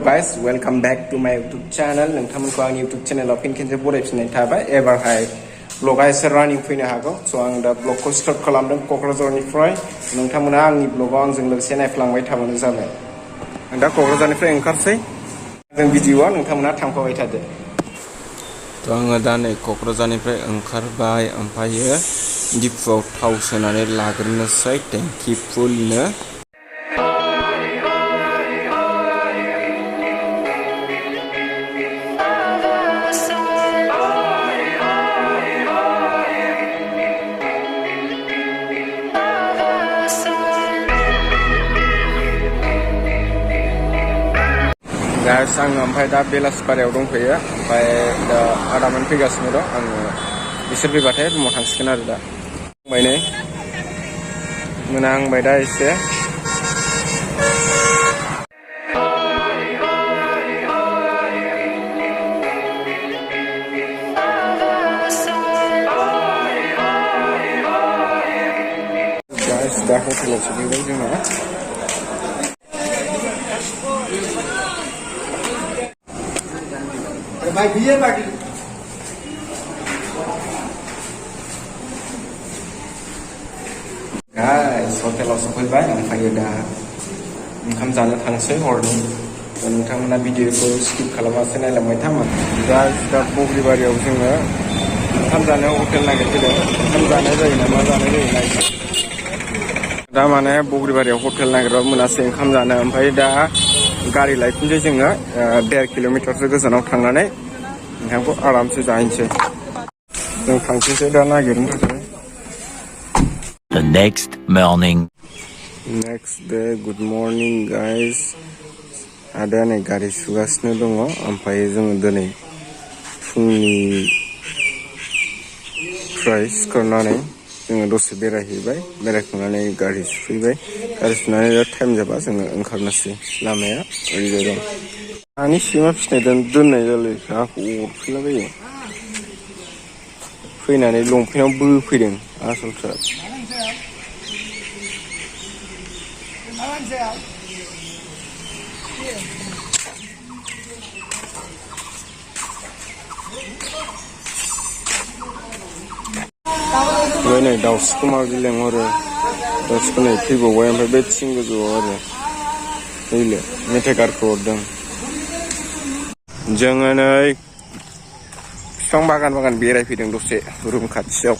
Guys, welcome back to my YouTube channel. नोंथांमोनखौ आंनि YouTube channel फिन खेनसे बरायफिननाय थाबाय। एबारहाय ब्लगा एसे रानिं फैनो हागौ। स' आं दा ब्लगखौ स्टार्ट खालामदों क'क्राझारनिफ्राय। नोंथांमोना आंनि ब्लगाव आंजों लोगोसे नायफ्लांबाय थाबानो जाबाय। आं दा क'क्राझारनिफ्राय ओंखारसै। जों भिडिअ'आ नोंथांमोना थांफाबाय थादो। थ' आङो दा नै क'क्राझारनिफ्राय ओंखारबाय ओमफ्रायो दिपुआव थाव सोनानै लाग्रोनोसै टेंकि फुलनो। Guys, आङो ओमफ्राय दा बेलासिपारायाव दंफैयो ओमफ्राय दा आदामोन फैगासिनो दं आङो बिसोर फैबाथाय रुमाव थांसिगोन आरो दा फंबाय मोनाहांबाय दा एसे Guys, दा हटेलाव सफैबाय जोङो भाई बियर बाटी गाइस हटेलाव सफैबाय ओमफ्राय दा ओंखाम जानो थांसै हरनि नोंथांमोना भिडिअखौ स्किप खालामासै नायलांबाय था दा बग्रिबारियाव जोङो ओंखाम जानायाव हटेल नागिरफैदों ओंखाम जानाय जायो ना मा जानाय जायो नायसै दा माने बग्रिबारियाव हटेल नागिरबाबो मोनासै ओंखाम जानो ओमफ्राय दा गारि लायफिनसै जोङो 1.5 किल'मिटारसो गोजानाव थांनानै ओंखामखौ आरामसे जाहैनोसै जों थांफिनसै दा नागिरनो थाखाय The next morning. Next day, good morning guys. Ada नै गारि सुगासिनो दङ ओमफ्राय जोङो दिनै फुंनिफ्राय सिखारनानै जोङो दसे बेरायहैबाय बेरायखांनानै गारि सुफैबाय गारि सुनानै दा टाइम जाबा जोङो ओंखारनोसै लामाया ओरैजाय दं आंनि सैमा फिसिनाय दोननाय जालाय आंखौ अरफैलाबायो फैनानै लंपेन्टाव बोफैदों आसलफ्रा ओमफ्राय नै दाउस्रिखौ माबायदि लेंहरो दाउस्रिखौ नै फैबावबाय ओमफ्राय बे थिं गोजौआव आरो नैले मेथाइ गारखौ हरदों जोङो नै बिफां बागान बेरायफैदों दसे रुम खाथियाव